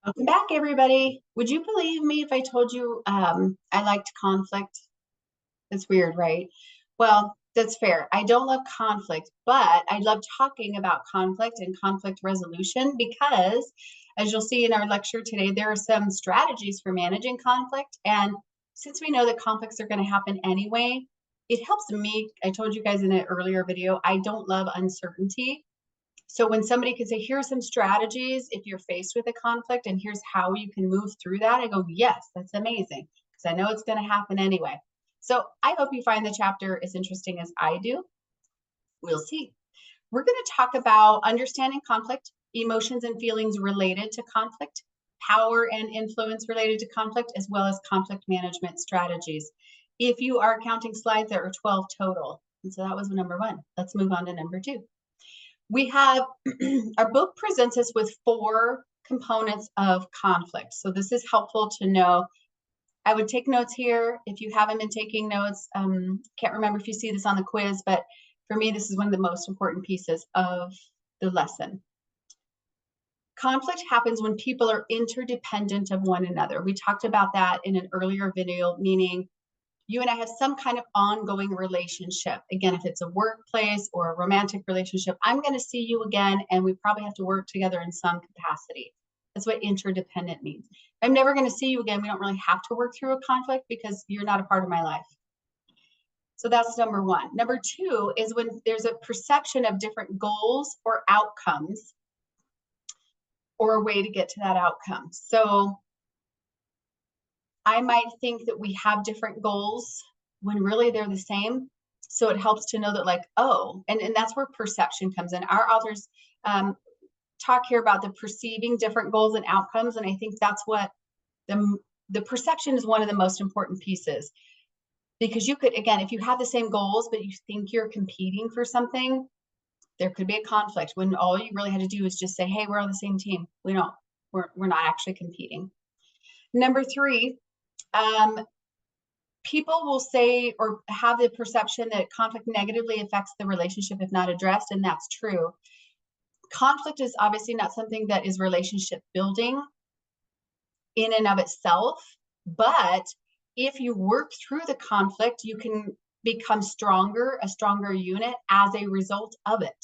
Welcome back, everybody. Would you believe me if I told you I liked conflict? That's weird, right? Well, that's fair. I don't love conflict, but I love talking about conflict and conflict resolution because, as you'll see in our lecture today, there are some strategies for managing conflict. And since we know that conflicts are going to happen anyway, it helps me. I told you guys in an earlier video, I don't love uncertainty. So when somebody could say, here's some strategies if you're faced with a conflict and here's how you can move through that, I go, yes, that's amazing because I know it's going to happen anyway. So I hope you find the chapter as interesting as I do. We'll see. We're going to talk about understanding conflict, emotions and feelings related to conflict, power and influence related to conflict, as well as conflict management strategies. If you are counting slides, there are 12 total. And so that was number one. Let's move on to number two. We have our book presents us with four components of conflict. So this is helpful to know. I would take notes here if you haven't been taking notes. Can't remember if you see this on the quiz, but for me, this is one of the most important pieces of the lesson. Conflict happens when people are interdependent of one another. We talked about that in an earlier video, meaning you and I have some kind of ongoing relationship. Again, if it's a workplace or a romantic relationship, I'm going to see you again, and we probably have to work together in some capacity. That's what interdependent means. I'm never going to see you again. We don't really have to work through a conflict because you're not a part of my life. So that's number one. Number two is when there's a perception of different goals or outcomes or a way to get to that outcome. So I might think that we have different goals when really they're the same. So it helps to know that, like, oh, and that's where perception comes in. Our authors talk here about the perceiving different goals and outcomes. And I think that's what the perception is one of the most important pieces. Because you could, again, if you have the same goals, but you think you're competing for something, there could be a conflict when all you really had to do is just say, hey, we're on the same team. We're not actually competing. Number three, people will say or have the perception that conflict negatively affects the relationship if not addressed, and that's true. Conflict is obviously not something that is relationship building in and of itself, but if you work through the conflict, you can become a stronger unit as a result of it,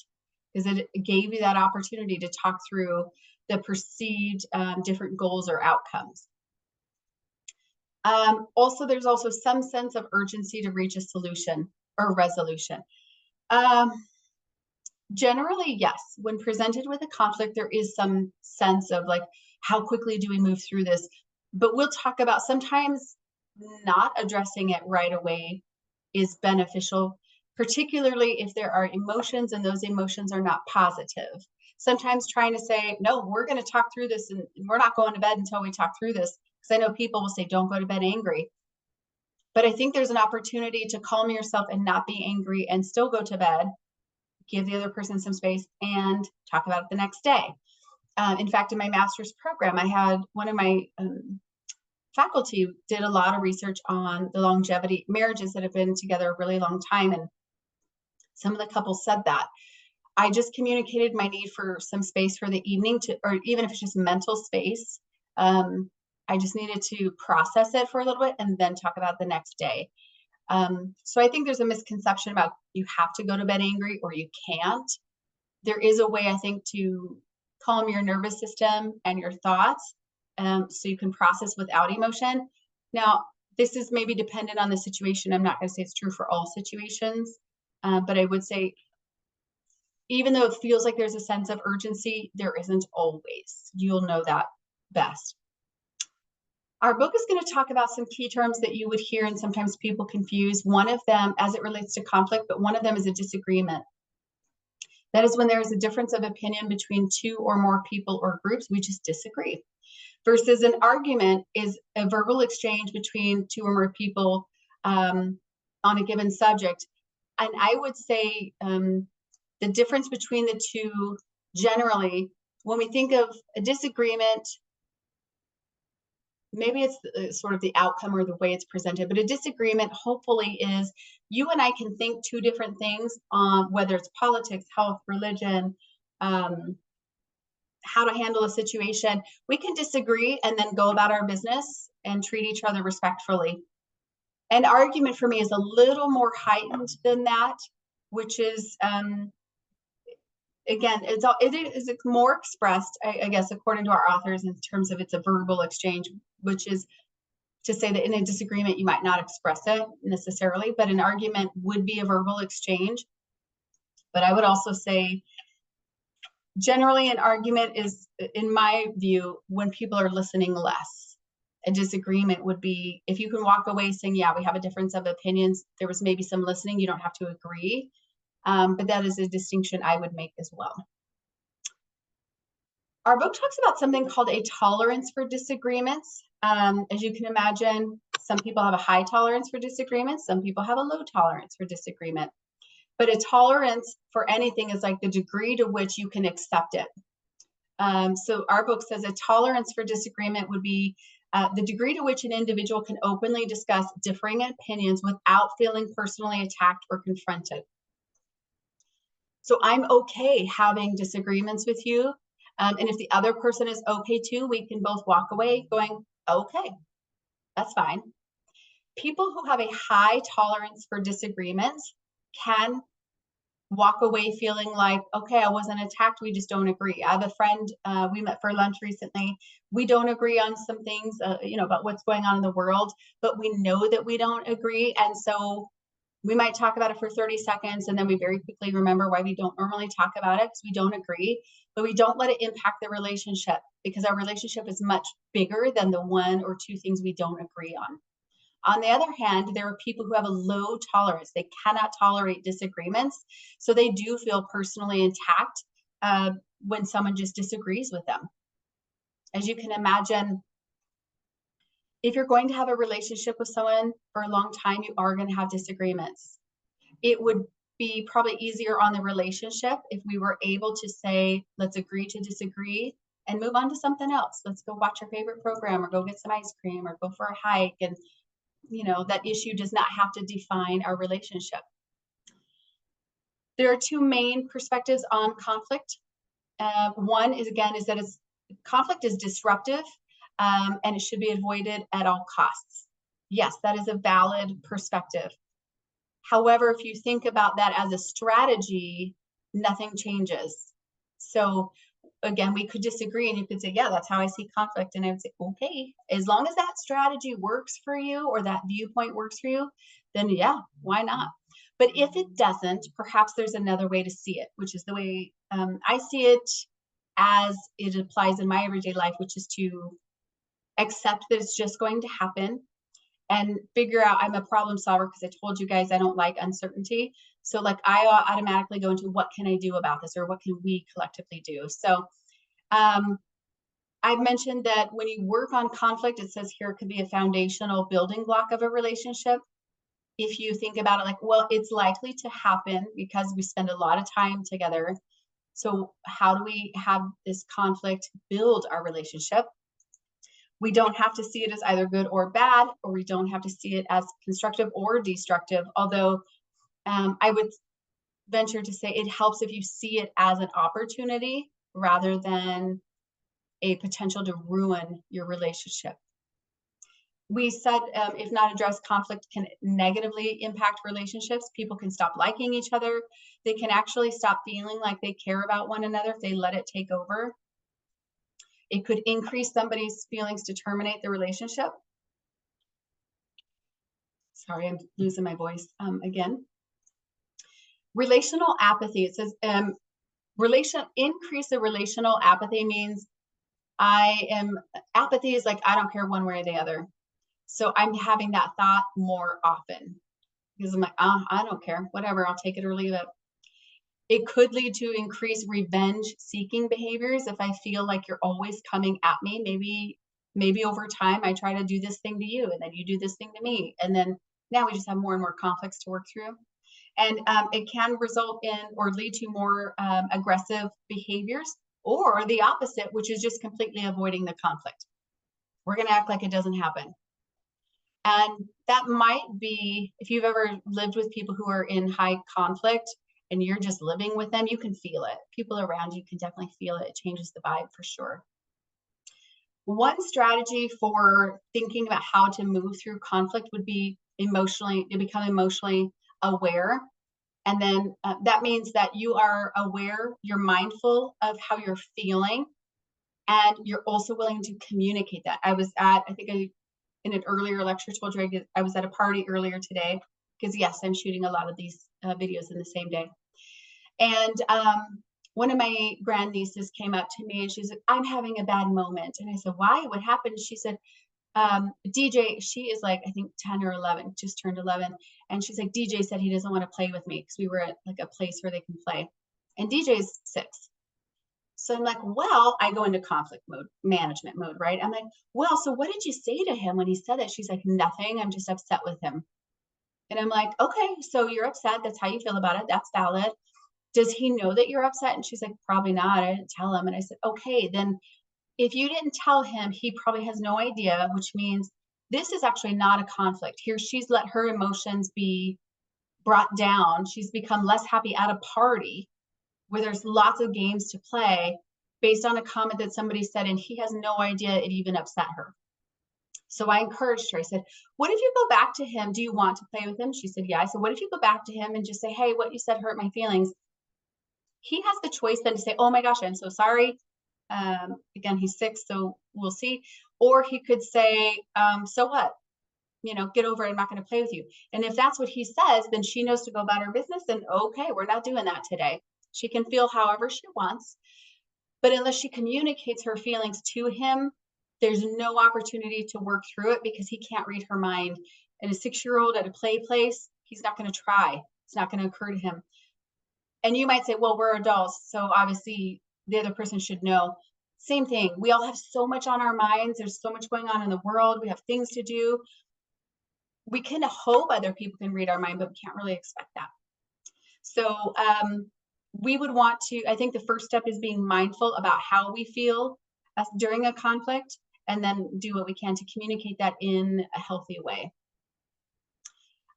because it gave you that opportunity to talk through the perceived different goals or outcomes. Also, there's also some sense of urgency to reach a solution or resolution. Generally, yes, when presented with a conflict, there is some sense of like, how quickly do we move through this? But we'll talk about sometimes not addressing it right away is beneficial, particularly if there are emotions and those emotions are not positive. Sometimes trying to say, no, we're going to talk through this and we're not going to bed until we talk through this. Because I know people will say, don't go to bed angry. But I think there's an opportunity to calm yourself and not be angry and still go to bed, give the other person some space, and talk about it the next day. In fact, in my master's program, I had one of my faculty did a lot of research on the longevity marriages that have been together a really long time. And some of the couples said that. I just communicated my need for some space for the evening or even if it's just mental space. I just needed to process it for a little bit and then talk about the next day. So I think there's a misconception about you have to go to bed angry or you can't. There is a way, I think, to calm your nervous system and your thoughts so you can process without emotion. Now, this is maybe dependent on the situation. I'm not going to say it's true for all situations, but I would say even though it feels like there's a sense of urgency, there isn't always. You'll know that best. Our book is going to talk about some key terms that you would hear and sometimes people confuse. One of them as it relates to conflict, but one of them is a disagreement. That is when there is a difference of opinion between two or more people or groups. We just disagree. Versus an argument is a verbal exchange between two or more people on a given subject. And I would say the difference between the two generally, when we think of a disagreement, maybe it's sort of the outcome or the way it's presented, but a disagreement hopefully is you and I can think two different things on whether it's politics, health, religion, how to handle a situation. We can disagree and then go about our business and treat each other respectfully. An argument for me is a little more heightened than that, which is, again, it's more expressed, I guess, according to our authors, in terms of it's a verbal exchange, which is to say that in a disagreement, you might not express it necessarily, but an argument would be a verbal exchange. But I would also say, generally, an argument is, in my view, when people are listening less. A disagreement would be if you can walk away saying, yeah, we have a difference of opinions. There was maybe some listening. You don't have to agree. But that is a distinction I would make as well. Our book talks about something called a tolerance for disagreements. As you can imagine, some people have a high tolerance for disagreements. Some people have a low tolerance for disagreement. But a tolerance for anything is like the degree to which you can accept it. So our book says a tolerance for disagreement would be the degree to which an individual can openly discuss differing opinions without feeling personally attacked or confronted. So I'm okay having disagreements with you. And if the other person is okay too, we can both walk away going, okay, that's fine. People who have a high tolerance for disagreements can walk away feeling like, okay, I wasn't attacked. We just don't agree. I have a friend, we met for lunch recently. We don't agree on some things, about what's going on in the world, but we know that we don't agree. And so we might talk about it for 30 seconds and then we very quickly remember why we don't normally talk about it because we don't agree, but we don't let it impact the relationship because our relationship is much bigger than the one or two things we don't agree on. On the other hand, there are people who have a low tolerance. They cannot tolerate disagreements. So they do feel personally attacked when someone just disagrees with them. As you can imagine, if you're going to have a relationship with someone for a long time, you are going to have disagreements. It would be probably easier on the relationship if we were able to say, let's agree to disagree and move on to something else. Let's go watch our favorite program or go get some ice cream or go for a hike. And, that issue does not have to define our relationship. There are two main perspectives on conflict. One is that conflict is disruptive and it should be avoided at all costs. Yes, that is a valid perspective. However, if you think about that as a strategy, nothing changes. So again, we could disagree and you could say, yeah, that's how I see conflict. And I would say, okay, as long as that strategy works for you or that viewpoint works for you, then yeah, why not? But if it doesn't, perhaps there's another way to see it, which is the way I see it as it applies in my everyday life, which is to accept that it's just going to happen and figure out I'm a problem solver because I told you guys I don't like uncertainty. So like I automatically go into what can I do about this or what can we collectively do? So I've mentioned that when you work on conflict, it says here it could be a foundational building block of a relationship. If you think about it like, well, it's likely to happen because we spend a lot of time together. So how do we have this conflict build our relationship? We don't have to see it as either good or bad, or we don't have to see it as constructive or destructive. Although I would venture to say it helps if you see it as an opportunity rather than a potential to ruin your relationship. We said if not addressed, conflict can negatively impact relationships. People can stop liking each other. They can actually stop feeling like they care about one another if they let it take over. It could increase somebody's feelings to terminate the relationship. Sorry, I'm losing my voice again. Relational apathy. It says increase of relational apathy means apathy is like, I don't care one way or the other. So I'm having that thought more often because I'm like, I don't care, whatever, I'll take it or leave it. It could lead to increased revenge-seeking behaviors if I feel like you're always coming at me. Maybe over time I try to do this thing to you, and then you do this thing to me, and then now we just have more and more conflicts to work through. And it can result in or lead to more aggressive behaviors, or the opposite, which is just completely avoiding the conflict. We're going to act like it doesn't happen. And that might be, if you've ever lived with people who are in high conflict, and you're just living with them, you can feel it. People around you can definitely feel it. It changes the vibe for sure. One strategy for thinking about how to move through conflict would be to become emotionally aware. And then that means that you are aware, you're mindful of how you're feeling, and you're also willing to communicate that. In an earlier lecture told you I was at a party earlier today, because yes, I'm shooting a lot of these videos in the same day. And one of my grandnieces came up to me and she said, I'm having a bad moment. And I said, why? What happened? She said, DJ, she is like, I think 10 or 11, just turned 11. And she's like, DJ said he doesn't want to play with me, because we were at like a place where they can play. And DJ's 6. So I'm like, well, I go into conflict mode, management mode, right? I'm like, well, so what did you say to him when he said it? She's like, nothing. I'm just upset with him. And I'm like, okay, so you're upset. That's how you feel about it. That's valid. Does he know that you're upset? And she's like, probably not. I didn't tell him. And I said, okay, then if you didn't tell him, he probably has no idea, which means this is actually not a conflict. Here, she's let her emotions be brought down. She's become less happy at a party where there's lots of games to play based on a comment that somebody said, and he has no idea it even upset her. So I encouraged her. I said, what if you go back to him? Do you want to play with him? She said, yeah. I said, what if you go back to him and just say, hey, what you said hurt my feelings? He has the choice then to say, oh my gosh, I'm so sorry. Again, he's 6, so we'll see. Or he could say, so what? Get over it. I'm not going to play with you. And if that's what he says, then she knows to go about her business. And okay, we're not doing that today. She can feel however she wants. But unless she communicates her feelings to him, there's no opportunity to work through it, because he can't read her mind. And a 6-year-old at a play place, he's not going to try. It's not going to occur to him. And you might say, well, we're adults, so obviously the other person should know. Same thing. We all have so much on our minds. There's so much going on in the world. We have things to do. We can hope other people can read our mind, but we can't really expect that. So we would want to, I think the first step is being mindful about how we feel during a conflict, and then do what we can to communicate that in a healthy way.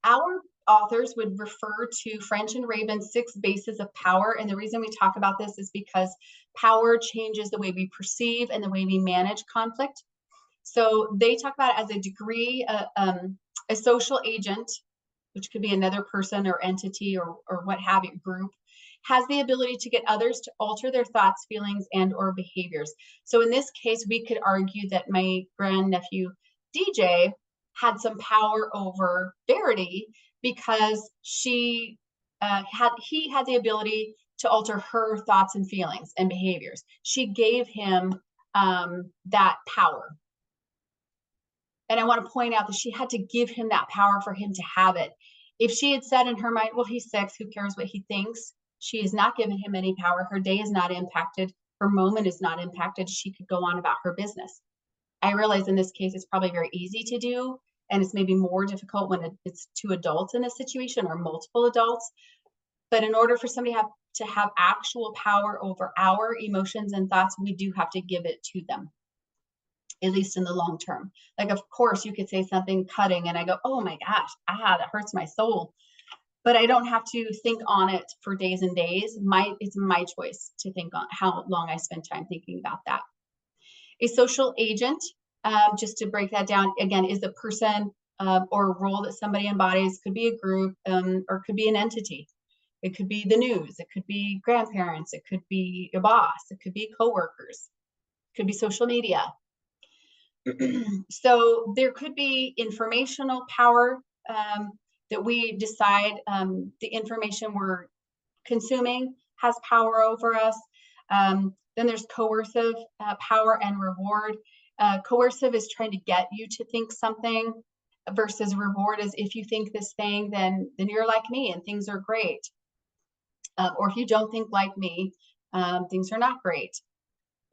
Our authors would refer to French and Raven's 6 bases of power. And the reason we talk about this is because power changes the way we perceive and the way we manage conflict. So they talk about it as a degree, a social agent, which could be another person or entity or what have you, group, has the ability to get others to alter their thoughts, feelings, and or behaviors. So in this case, we could argue that my grandnephew, DJ, had some power over Verity, because he had the ability to alter her thoughts and feelings and behaviors. She gave him that power. And I want to point out that she had to give him that power for him to have it. If she had said in her mind, well, he's 6, who cares what he thinks? She has not given him any power. Her day is not impacted. Her moment is not impacted. She could go on about her business. I realize in this case, it's probably very easy to do, and it's maybe more difficult when it's 2 adults in a situation or multiple adults. But in order for somebody to have actual power over our emotions and thoughts, we do have to give it to them, at least in the long term. Like, of course, you could say something cutting and I go, oh my gosh, that hurts my soul. But I don't have to think on it for days and days. It's my choice to think on how long I spend time thinking about that. A social agent, just to break that down, again, is a person or a role that somebody embodies. Could be a group or could be an entity. It could be the news. It could be grandparents. It could be your boss. It could be coworkers. It could be social media. So there could be informational power that we decide the information we're consuming has power over us. Then there's coercive power and reward. Coercive is trying to get you to think something, versus reward is if you think this thing, then you're like me and things are great. Or if you don't think like me, things are not great.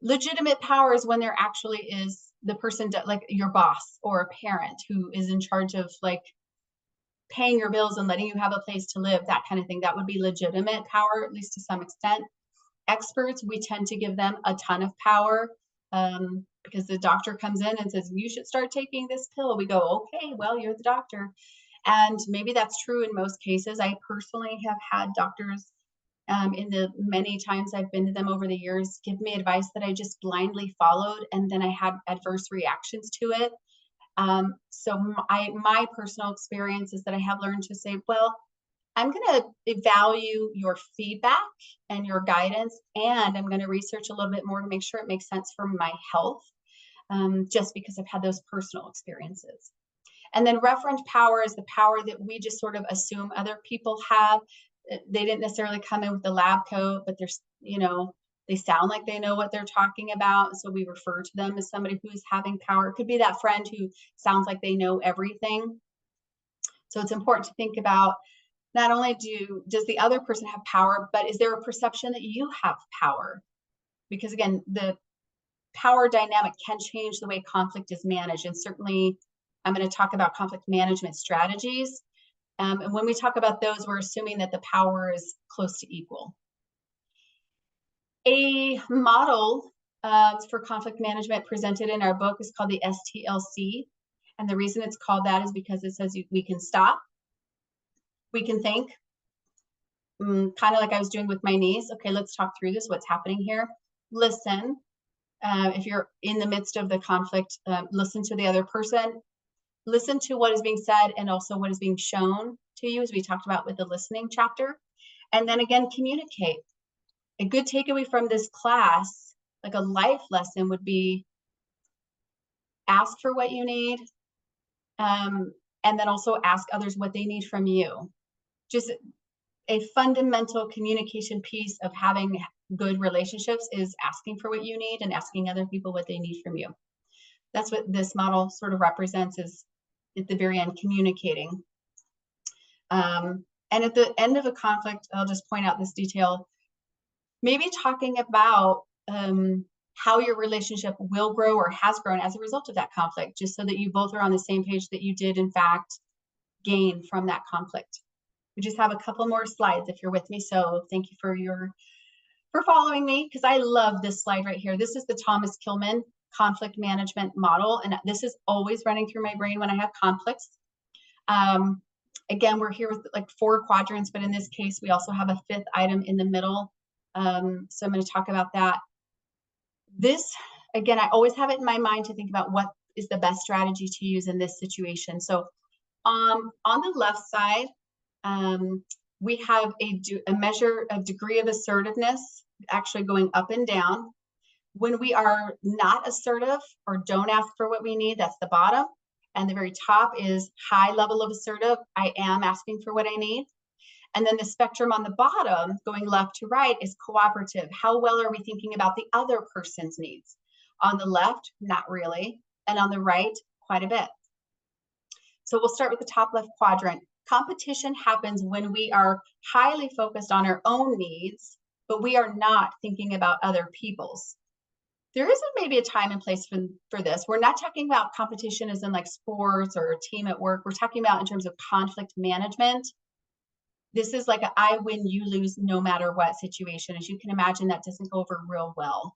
Legitimate power is when there actually is the person like your boss or a parent who is in charge of like paying your bills and letting you have a place to live, that kind of thing. That would be legitimate power, at least to some extent. Experts, we tend to give them a ton of power because the doctor comes in and says, you should start taking this pill. We go, okay, well, you're the doctor. And maybe that's true in most cases. I personally have had doctors in the many times I've been to them over the years, give me advice that I just blindly followed, and then I had adverse reactions to it. So my personal experience is that I have learned to say, well, I'm going to value your feedback and your guidance, and I'm going to research a little bit more to make sure it makes sense for my health, just because I've had those personal experiences. And then referent power is the power that we just sort of assume other people have. They didn't necessarily come in with the lab coat, but they're, they sound like they know what they're talking about. So we refer to them as somebody who's having power. It could be that friend who sounds like they know everything. So it's important to think about not only does the other person have power, but is there a perception that you have power? Because again, the power dynamic can change the way conflict is managed. And certainly I'm going to talk about conflict management strategies. And when we talk about those, we're assuming that the power is close to equal. A model for conflict management presented in our book is called the STLC. And the reason it's called that is because it says we can stop, we can think, kind of like I was doing with my niece. Okay, let's talk through this. What's happening here? Listen. If you're in the midst of the conflict, listen to the other person. Listen to what is being said and also what is being shown to you, as we talked about with the listening chapter. And then again, communicate. A good takeaway from this class, like a life lesson, would be ask for what you need, and then also ask others what they need from you. Just a fundamental communication piece of having good relationships is asking for what you need and asking other people what they need from you. That's what this model sort of represents, is at the very end, communicating. And at the end of a conflict, I'll just point out this detail, maybe talking about how your relationship will grow or has grown as a result of that conflict, just so that you both are on the same page that you did in fact gain from that conflict. We just have a couple more slides if you're with me. So thank you for following me, because I love this slide right here. This is the Thomas Kilmann conflict management model. And this is always running through my brain when I have conflicts. Again, we're here with like 4 quadrants, but in this case, we also have a 5th item in the middle. So I'm going to talk about that. This, again, I always have it in my mind to think about what is the best strategy to use in this situation. So on the left side, we have a measure of degree of assertiveness actually going up and down. When we are not assertive or don't ask for what we need, that's the bottom. And the very top is high level of assertive. I am asking for what I need. And then the spectrum on the bottom, going left to right, is cooperative. How well are we thinking about the other person's needs? On the left, not really. And on the right, quite a bit. So we'll start with the top left quadrant. Competition happens when we are highly focused on our own needs, but we are not thinking about other people's. There isn't maybe a time and place for this. We're not talking about competition as in like sports or a team at work. We're talking about in terms of conflict management. This is like an I win, you lose, no matter what situation. As you can imagine, that doesn't go over real well.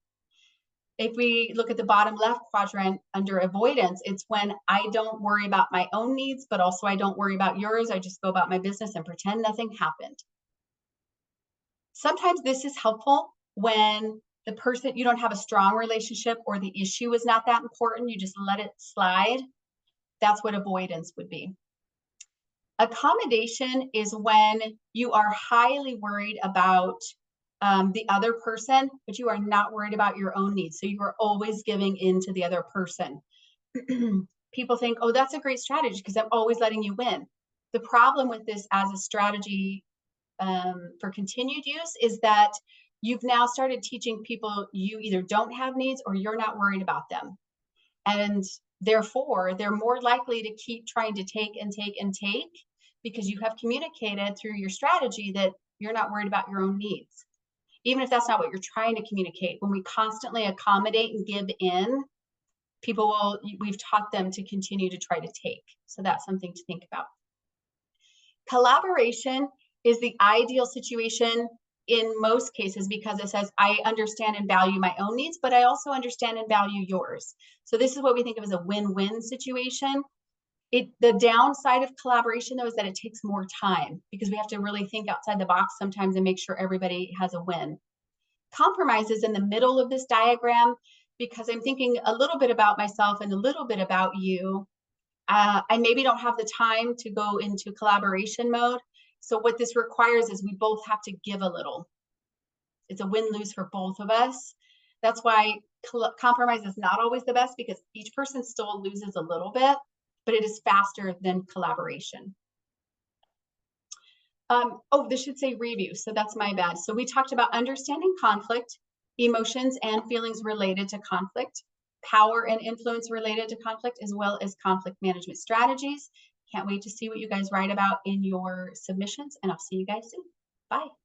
If we look at the bottom left quadrant under avoidance, it's when I don't worry about my own needs, but also I don't worry about yours. I just go about my business and pretend nothing happened. Sometimes this is helpful when the person, you don't have a strong relationship or the issue is not that important. You just let it slide. That's what avoidance would be. Accommodation is when you are highly worried about the other person, but you are not worried about your own needs. So you are always giving in to the other person. People think, oh, that's a great strategy because I'm always letting you win. The problem with this as a strategy for continued use is that you've now started teaching people you either don't have needs or you're not worried about them. And therefore, they're more likely to keep trying to take and take and take because you have communicated through your strategy that you're not worried about your own needs. Even if that's not what you're trying to communicate, when we constantly accommodate and give in, we've taught them to continue to try to take. So that's something to think about. Collaboration is the ideal situation in most cases because it says, I understand and value my own needs, but I also understand and value yours. So this is what we think of as a win-win situation. The downside of collaboration, though, is that it takes more time because we have to really think outside the box sometimes and make sure everybody has a win. Compromise is in the middle of this diagram because I'm thinking a little bit about myself and a little bit about you. I maybe don't have the time to go into collaboration mode. So what this requires is we both have to give a little. It's a win-lose for both of us. That's why compromise is not always the best, because each person still loses a little bit, but it is faster than collaboration. Oh, this should say review, so that's my bad. So we talked about understanding conflict, emotions and feelings related to conflict, power and influence related to conflict, as well as conflict management strategies. Can't wait to see what you guys write about in your submissions, and I'll see you guys soon. Bye.